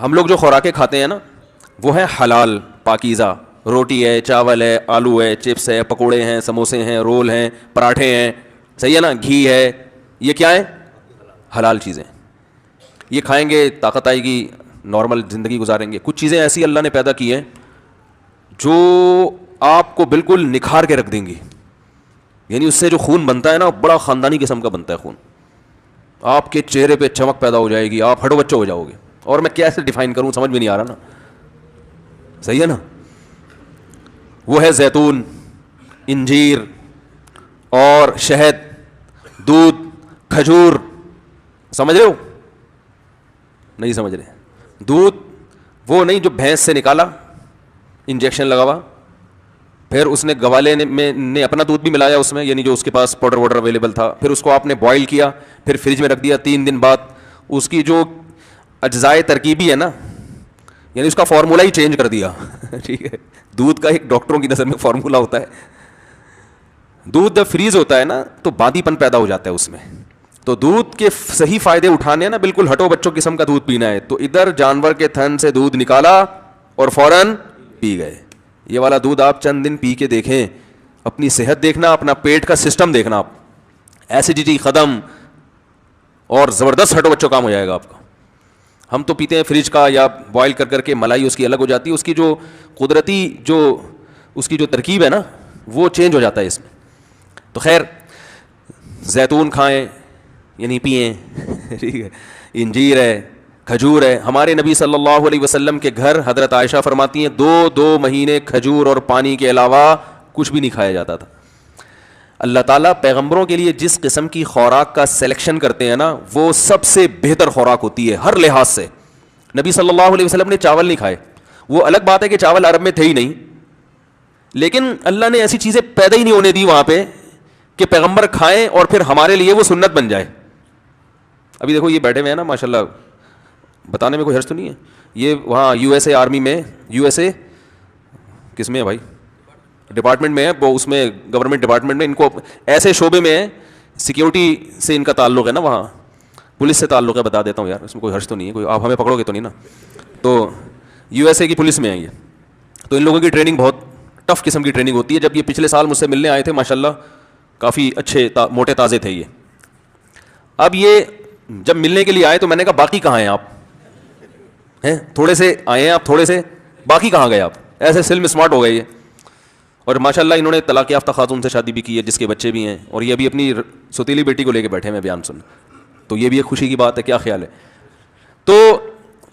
ہم لوگ جو خوراکیں کھاتے ہیں نا وہ ہیں حلال پاکیزہ، روٹی ہے، چاول ہے، آلو ہے، چپس ہے، پکوڑے ہیں، سموسے ہیں، رول ہیں، پراٹھے ہیں، صحیح ہے نا، گھی ہے، یہ کیا ہے؟ حلال چیزیں. یہ کھائیں گے طاقت آئے گی، نارمل زندگی گزاریں گے. کچھ چیزیں ایسی اللہ نے پیدا کی ہیں جو آپ کو بالکل نکھار کے رکھ دیں گی. یعنی اس سے جو خون بنتا ہے نا بڑا خاندانی قسم کا بنتا ہے خون. آپ کے چہرے پہ چمک پیدا ہو جائے گی، آپ ہٹو بچوں ہو جاؤ گے. اور میں کیسے ڈیفائن کروں سمجھ میں نہیں آ رہا نا. صحیح ہے نا. وہ ہے زیتون، انجیر اور شہد، دودھ، کھجور. سمجھ رہے ہو؟ نہیں سمجھ رہے. دودھ وہ نہیں جو بھینس سے نکالا انجیکشن لگا ہوا، پھر اس نے گوالے نے اپنا دودھ بھی ملایا اس میں، یعنی جو اس کے پاس پاؤڈر واڈر اویلیبل تھا، پھر اس کو آپ نے بوائل کیا، پھر فریج میں رکھ دیا. 3 دن بعد اس کی جو اجزائے ترکیبی ہے نا، یعنی اس کا فارمولا ہی چینج کر دیا. ٹھیک ہے. دودھ کا ایک ڈاکٹروں کی نظر میں فارمولا ہوتا ہے. دودھ جب فریز ہوتا ہے نا تو باندی پن پیدا ہو جاتا ہے اس میں. تو دودھ کے صحیح فائدے اٹھانے ہیں نا، بالکل ہٹو بچوں قسم کا دودھ پینا ہے. تو ادھر جانور کے تھن سے دودھ نکالا اور فوراً پی گئے. یہ والا دودھ آپ چند دن پی کے دیکھیں، اپنی صحت دیکھنا، اپنا پیٹ کا سسٹم دیکھنا، آپ ایسیڈیٹی ختم اور زبردست ہٹو بچوں کام ہو جائے گا آپ کا. ہم تو پیتے ہیں فریج کا یا بوائل کر کر کے، ملائی اس کی الگ ہو جاتی ہے، اس کی جو قدرتی جو اس کی جو ترکیب ہے نا وہ چینج ہو جاتا ہے اس میں. تو خیر زیتون کھائیں یعنی پئیں. ٹھیک ہے. انجیر ہے، کھجور ہے. ہمارے نبی صلی اللہ علیہ وسلم کے گھر حضرت عائشہ فرماتی ہیں 2 مہینے کھجور اور پانی کے علاوہ کچھ بھی نہیں کھایا جاتا تھا. اللہ تعالیٰ پیغمبروں کے لیے جس قسم کی خوراک کا سلیکشن کرتے ہیں نا وہ سب سے بہتر خوراک ہوتی ہے ہر لحاظ سے. نبی صلی اللہ علیہ وسلم نے چاول نہیں کھائے. وہ الگ بات ہے کہ چاول عرب میں تھے ہی نہیں، لیکن اللہ نے ایسی چیزیں پیدا ہی نہیں ہونے دی وہاں پہ کہ پیغمبر کھائیں اور پھر ہمارے لیے وہ سنت بن جائے. ابھی دیکھو یہ بیٹھے ہوئے ہیں نا ماشاءاللہ، بتانے میں کوئی حرج تو نہیں ہے، یہ وہاں یو ایس اے آرمی میں، یو ایس اے کس میں ہے بھائی؟ ڈپارٹمنٹ میں ہے وہ، اس میں گورنمنٹ ڈپارٹمنٹ میں ان کو ایسے شعبے میں ہے، سیکیورٹی سے ان کا تعلق ہے نا، وہاں پولیس سے تعلق ہے. بتا دیتا ہوں یار، اس میں کوئی حرج تو نہیں ہے، کوئی آپ ہمیں پکڑو گے تو نہیں نا. تو یو ایس اے کی پولیس میں ہے یہ. تو ان لوگوں کی ٹریننگ بہت ٹف قسم کی ٹریننگ ہوتی ہے. جب یہ پچھلے سال مجھ سے ملنے آئے تھے ماشاءاللہ کافی اچھے موٹے تازے تھے یہ. اب یہ جب ملنے کے لیے آئے تو میں نے کہا باقی کہاں ہیں آپ؟ ہیں تھوڑے سے آئے ہیں آپ، تھوڑے سے، باقی کہاں گئے آپ؟ ایسے سلم اسمارٹ ہو گئے یہ. اور ماشاءاللہ انہوں نے طلاق یافتہ خاتون سے شادی بھی کی ہے جس کے بچے بھی ہیں، اور یہ ابھی اپنی ستیلی بیٹی کو لے کے بیٹھے ہیں بیان سن. تو یہ بھی ایک خوشی کی بات ہے. کیا خیال ہے؟ تو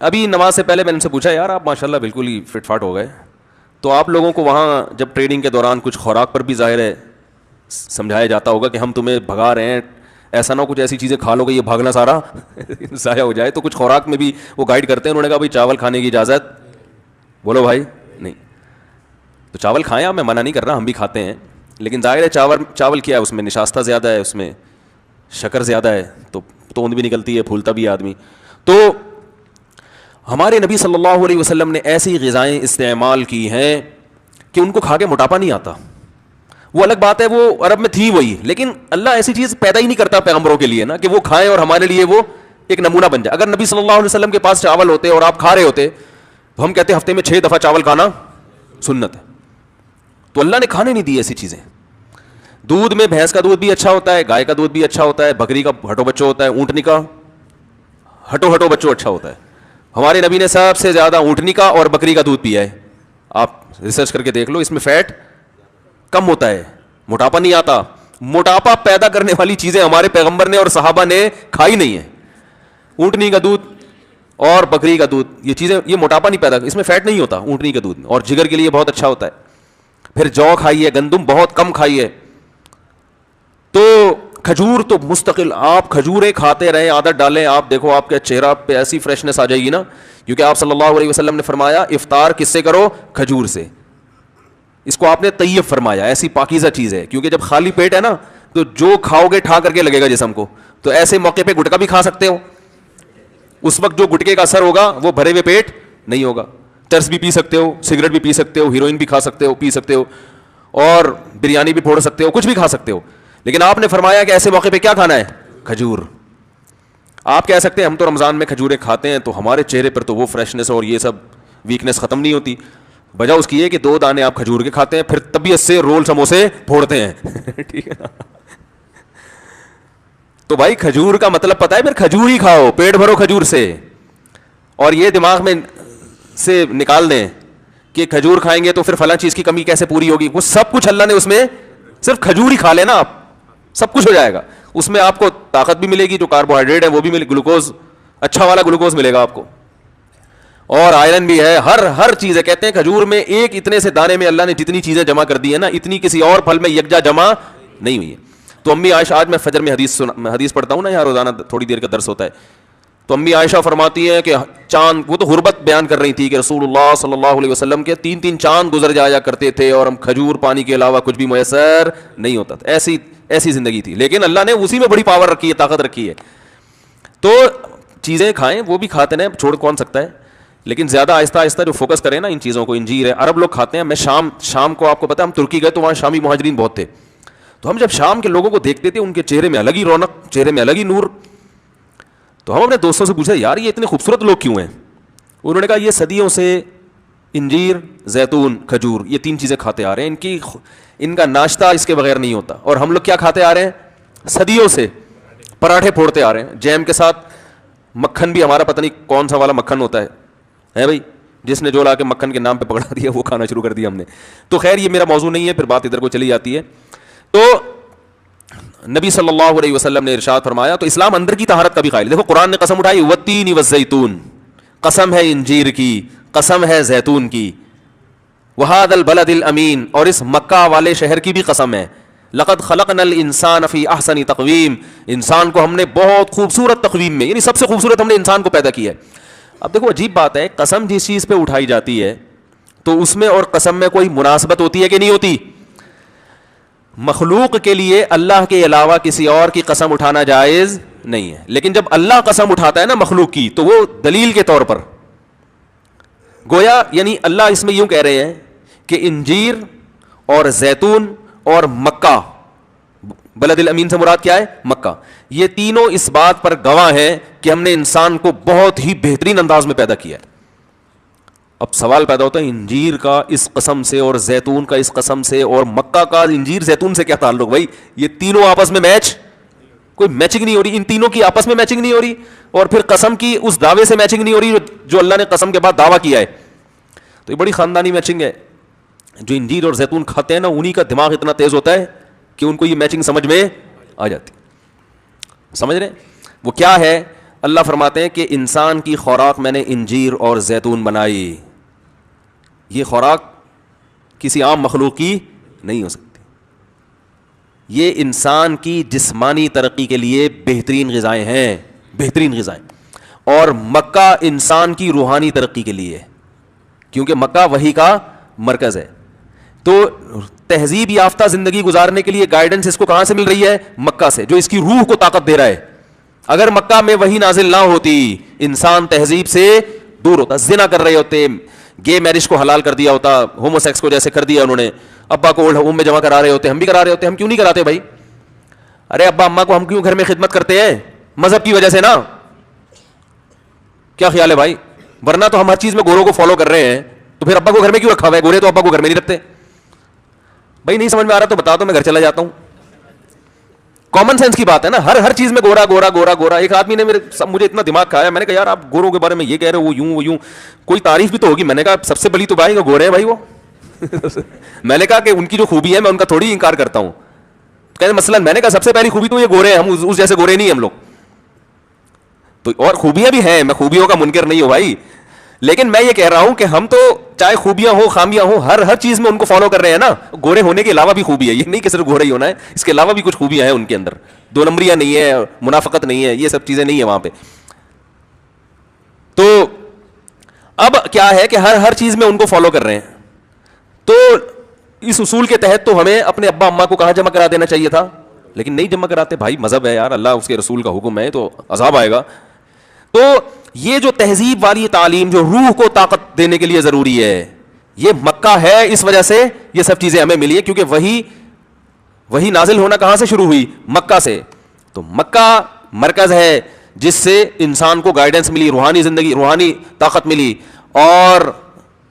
ابھی نماز سے پہلے میں نے ان سے پوچھا یار آپ ماشاءاللہ بالکل ہی فٹ فاٹ ہو گئے، تو آپ لوگوں کو وہاں جب ٹریننگ کے دوران کچھ خوراک پر بھی ظاہر ہے سمجھایا جاتا ہوگا کہ ہم تمہیں بھگا رہے ہیں، ایسا نہ ہو کچھ ایسی چیزیں کھا لو گے یہ بھاگنا سارا ضائع ہو جائے. تو کچھ خوراک میں بھی وہ گائیڈ کرتے ہیں. انہوں نے کہا بھائی چاول کھانے کی اجازت، بولو بھائی نہیں. تو چاول کھائیں آپ، میں منع نہیں کر رہا، ہم بھی کھاتے ہیں، لیکن ظاہر ہے چاول کیا ہے، اس میں نشاستہ زیادہ ہے، اس میں شکر زیادہ ہے، تو توند بھی نکلتی ہے، پھولتا بھی آدمی. تو ہمارے نبی صلی اللہ علیہ وسلم نے ایسی غذائیں استعمال کی ہیں کہ ان کو کھا کے موٹاپا نہیں آتا. وہ الگ بات ہے وہ عرب میں تھی وہی، لیکن اللہ ایسی چیز پیدا ہی نہیں کرتا پیغمبروں کے لیے نا کہ وہ کھائیں اور ہمارے لیے وہ ایک نمونہ بن جائے. اگر نبی صلی اللہ علیہ وسلم کے پاس چاول ہوتے اور آپ کھا رہے ہوتے تو ہم کہتے ہفتے میں 6 دفعہ چاول کھانا سنت ہے. تو اللہ نے کھانے نہیں دی ایسی چیزیں. دودھ میں بھینس کا دودھ بھی اچھا ہوتا ہے، گائے کا دودھ بھی اچھا ہوتا ہے، بکری کا ہٹو بچو ہوتا ہے، اونٹنی کا ہٹو بچو اچھا ہوتا ہے. ہمارے نبی نے سب سے زیادہ اونٹنی کا اور بکری کا دودھ پیا ہے. آپ ریسرچ کر کے دیکھ لو، اس میں فیٹ کم ہوتا ہے، موٹاپا نہیں آتا. موٹاپا پیدا کرنے والی چیزیں ہمارے پیغمبر نے اور صحابہ نے کھائی نہیں ہیں. اونٹنی کا دودھ اور بکری کا دودھ، یہ چیزیں یہ موٹاپا نہیں پیدا، اس میں فیٹ نہیں ہوتا اونٹنی کے دودھ میں، اور جگر کے لیے بہت اچھا ہوتا ہے. پھر جو کھائیے، گندم بہت کم کھائیے. تو کھجور تو مستقل آپ کھجوریں کھاتے رہیں، عادت ڈالیں. آپ دیکھو آپ کے چہرہ پہ ایسی فریشنس آ جائے گی نا، کیونکہ آپ صلی اللہ علیہ وسلم نے فرمایا افطار کس سے کرو؟ کھجور سے. اس کو آپ نے طیب فرمایا، ایسی پاکیزہ چیز ہے. کیونکہ جب خالی پیٹ ہے نا تو جو کھاؤ گے ٹھا کر کے لگے گا جسم کو. تو ایسے موقع پہ گٹکا بھی کھا سکتے ہو، اس وقت جو گٹکے کا اثر ہوگا وہ بھرے ہوئے پیٹ نہیں ہوگا. چرس بھی پی سکتے ہو، سگریٹ بھی پی سکتے ہو، ہیروئن بھی کھا سکتے ہو، پی سکتے ہو، اور بریانی بھی پھوڑ سکتے ہو، کچھ بھی کھا سکتے ہو. لیکن آپ نے فرمایا کہ ایسے موقع پہ کیا کھانا ہے؟ کھجور. آپ کہہ سکتے ہیں ہم تو رمضان میں کھجوریں کھاتے ہیں تو ہمارے چہرے پر تو وہ فریشنس اور یہ سب ویکنیس ختم نہیں ہوتی. وجہ اس کی ہے کہ 2 دانے آپ کھجور کے کھاتے ہیں, پھر طبیعت سے رول سموسے پھوڑتے ہیں. ٹھیک ہے نا. تو بھائی کھجور کا مطلب پتا ہے, پھر کھجور ہی کھاؤ, پیٹ بھرو کھجور سے, اور یہ دماغ میں سے نکال دیں کہ کھجور کھائیں گے تو پھر فلاں چیز کی کمی کیسے پوری ہوگی. وہ سب کچھ اللہ نے اس میں, صرف کھجور ہی کھا لینا آپ, سب کچھ ہو جائے گا. اس میں آپ کو طاقت بھی ملے گی, جو کاربوہائیڈریٹ ہے وہ بھی ملے, گلوکوز اچھا والا گلوکوز ملے گا آپ کو, اور آئرن بھی ہے, ہر چیز ہے. کہتے ہیں کھجور میں ایک اتنے سے دانے میں اللہ نے جتنی چیزیں جمع کر دی ہے نا, اتنی کسی اور پھل میں یکجا جمع نہیں ہوئی ہے. تو امی عائشہ, آج میں فجر میں حدیث پڑھتا ہوں نا یار, روزانہ تھوڑی دیر کا درس ہوتا ہے, تو امی عائشہ فرماتی ہے کہ چاند, وہ تو غربت بیان کر رہی تھی کہ رسول اللہ صلی اللہ علیہ وسلم کے 3 چاند گزر جایا کرتے تھے اور ہم کھجور پانی کے علاوہ کچھ بھی میسر نہیں ہوتا تھا. ایسی زندگی تھی, لیکن اللہ نے اسی میں بڑی پاور رکھی ہے, طاقت رکھی ہے. تو چیزیں کھائیں, وہ بھی کھاتے ہیں, چھوڑ کون سکتا ہے, لیکن زیادہ آہستہ آہستہ جو فوکس کریں نا ان چیزوں کو. انجیر ہے, عرب لوگ کھاتے ہیں. میں شام کو, آپ کو پتا ہے ہم ترکی گئے تو وہاں شامی مہاجرین بہت تھے, تو ہم جب شام کے لوگوں کو دیکھتے تھے ان کے چہرے میں الگ ہی رونق, چہرے میں الگ ہی نور. تو ہم اپنے دوستوں سے پوچھا یار یہ اتنے خوبصورت لوگ کیوں ہیں؟ انہوں نے کہا یہ صدیوں سے انجیر, زیتون, کھجور, یہ 3 چیزیں کھاتے آ رہے ہیں, ان کا ناشتہ اس کے بغیر نہیں ہوتا. اور ہم لوگ کیا کھاتے آ رہے ہیں صدیوں سے؟ پراٹھے پھوڑتے آ رہے ہیں, جیم کے ساتھ مکھن بھی ہمارا پتہ نہیں کون سا والا مکھن ہوتا ہے بھائی, جس نے جو لا کے مکھن کے نام پہ پکڑا دیا وہ کھانا شروع کر دیا ہم نے. تو خیر یہ میرا موضوع نہیں ہے, پھر بات ادھر کو چلی جاتی ہے. تو نبی صلی اللہ علیہ وسلم نے ارشاد فرمایا, تو اسلام اندر کی طہارت کا بھی قائل. دیکھو قرآن نے قسم اٹھائی, والتین والزیتون, قسم ہے انجیر کی, قسم ہے زیتون کی, وہذا البلد الامین, اور اس مکہ والے شہر کی بھی قسم ہے. لقد خلقنا الانسان فی احسن تقویم, انسان کو ہم نے بہت خوبصورت تقویم میں, یعنی سب سے خوبصورت ہم نے انسان کو پیدا کیا ہے. اب دیکھو عجیب بات ہے, قسم جس چیز پہ اٹھائی جاتی ہے تو اس میں اور قسم میں کوئی مناسبت ہوتی ہے کہ نہیں ہوتی؟ مخلوق کے لیے اللہ کے علاوہ کسی اور کی قسم اٹھانا جائز نہیں ہے, لیکن جب اللہ قسم اٹھاتا ہے نا مخلوق کی, تو وہ دلیل کے طور پر گویا, یعنی اللہ اس میں یوں کہہ رہے ہیں کہ انجیر اور زیتون اور مکہ, بلد الامین سے مراد کیا ہے؟ مکہ, یہ تینوں اس بات پر گواہ ہیں کہ ہم نے انسان کو بہت ہی بہترین انداز میں پیدا کیا ہے. اب سوال پیدا ہوتا ہے انجیر کا اس قسم سے اور زیتون کا اس قسم سے اور مکہ کا انجیر زیتون سے کیا تعلق؟ بھائی یہ تینوں آپس میں کوئی میچنگ نہیں ہو رہی, ان تینوں کی آپس میں میچنگ نہیں ہو رہی, اور پھر قسم کی اس دعوے سے میچنگ نہیں ہو رہی جو اللہ نے قسم کے بعد دعویٰ کیا ہے. تو یہ بڑی خاندانی میچنگ ہے. جو انجیر اور زیتون کھاتے ہیں نا, انہی کا دماغ اتنا تیز ہوتا ہے کہ ان کو یہ میچنگ سمجھ میں آ جاتی. سمجھ رہے وہ کیا ہے؟ اللہ فرماتے ہیں کہ انسان کی خوراک میں نے انجیر اور زیتون بنائی. یہ خوراک کسی عام مخلوق کی نہیں ہو سکتی. یہ انسان کی جسمانی ترقی کے لیے بہترین غذائیں ہیں, بہترین غذائیں. اور مکہ انسان کی روحانی ترقی کے لیے, کیونکہ مکہ وحی کا مرکز ہے. تو تہذیب یافتہ زندگی گزارنے کے لیے گائیڈنس اس کو کہاں سے مل رہی ہے؟ مکہ سے, جو اس کی روح کو طاقت دے رہا ہے. اگر مکہ میں وہی نازل نہ ہوتی, انسان تہذیب سے دور ہوتا, زنا کر رہے ہوتے, گے میرج کو حلال کر دیا ہوتا, ہومو سیکس کو جیسے کر دیا انہوں نے, ابا کو اولڈ ہوم میں جمع کرا رہے ہوتے, ہم بھی کرا رہے ہوتے. ہم کیوں نہیں کراتے بھائی؟ ارے ابا اماں کو ہم کیوں گھر میں خدمت کرتے ہیں؟ مذہب کی وجہ سے نا. کیا خیال ہے بھائی؟ ورنہ تو ہم ہر چیز میں گوروں کو فالو کر رہے ہیں, تو پھر ابا کو گھر میں کیوں رکھا ہوا ہے؟ گورے تو ابا کو گھر میں نہیں رکھتے. بھائی نہیں سمجھ میں آ رہا تو بتا دو, میں گھر چلا جاتا ہوں. کامن سینس کی بات ہے نا, ہر چیز میں گورا گورا گورا گورا. ایک آدمی نے مجھے اتنا دماغ کھایا, میں نے کہا یار آپ گوروں کے بارے میں یہ کہہ رہے ہو, وہ یوں, کوئی تعریف بھی تو ہوگی. میں نے کہا سب سے بڑی تو بھائی گورے ہیں بھائی وہ. میں نے کہا کہ ان کی جو خوبی ہے میں ان کا تھوڑی انکار کرتا ہوں. کہتے مثلا میں نے کہا سب سے پہلی خوبی تو یہ گورے ہیں, ہم اس جیسے گورے نہیں ہم لوگ. تو اور خوبیاں بھی ہیں, میں خوبیوں کا منکر نہیں ہوں بھائی, لیکن میں یہ کہہ رہا ہوں کہ ہم تو چاہے خوبیاں ہو خامیاں ہو, ہر چیز میں ان کو فالو کر رہے ہیں نا. گورے ہونے کے علاوہ بھی خوبی ہے, یہ نہیں کہ صرف گورے ہی ہونا ہے, اس کے علاوہ بھی کچھ خوبیاں ہیں ان کے اندر. 2 نمبریاں نہیں ہے, منافقت نہیں ہے, یہ سب چیزیں نہیں ہیں وہاں پہ. تو اب کیا ہے کہ ہر چیز میں ان کو فالو کر رہے ہیں. تو اس اصول کے تحت تو ہمیں اپنے ابا اماں کو کہاں جمع کرا دینا چاہیے تھا, لیکن نہیں جمع کراتے. بھائی مذہب ہے یار, اللہ اس کے رسول کا حکم ہے, تو عذاب آئے گا. تو یہ جو تہذیب والی تعلیم جو روح کو طاقت دینے کے لیے ضروری ہے, یہ مکہ ہے. اس وجہ سے یہ سب چیزیں ہمیں ملی ہے, کیونکہ وہی نازل ہونا کہاں سے شروع ہوئی؟ مکہ سے. تو مکہ مرکز ہے جس سے انسان کو گائیڈنس ملی, روحانی زندگی, روحانی طاقت ملی. اور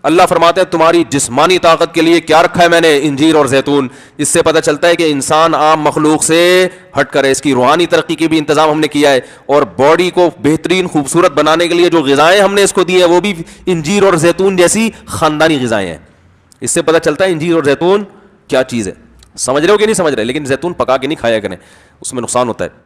اللہ فرماتے ہیں تمہاری جسمانی طاقت کے لیے کیا رکھا ہے میں نے, انجیر اور زیتون. اس سے پتہ چلتا ہے کہ انسان عام مخلوق سے ہٹ کر ہے, اس کی روحانی ترقی کی بھی انتظام ہم نے کیا ہے. اور باڈی کو بہترین خوبصورت بنانے کے لیے جو غذائیں ہم نے اس کو دی ہیں وہ بھی انجیر اور زیتون جیسی خاندانی غذائیں ہیں. اس سے پتہ چلتا ہے انجیر اور زیتون کیا چیز ہے. سمجھ رہے ہو کہ نہیں سمجھ رہے؟ لیکن زیتون پکا کے نہیں کھایا کریں, اس میں نقصان ہوتا ہے.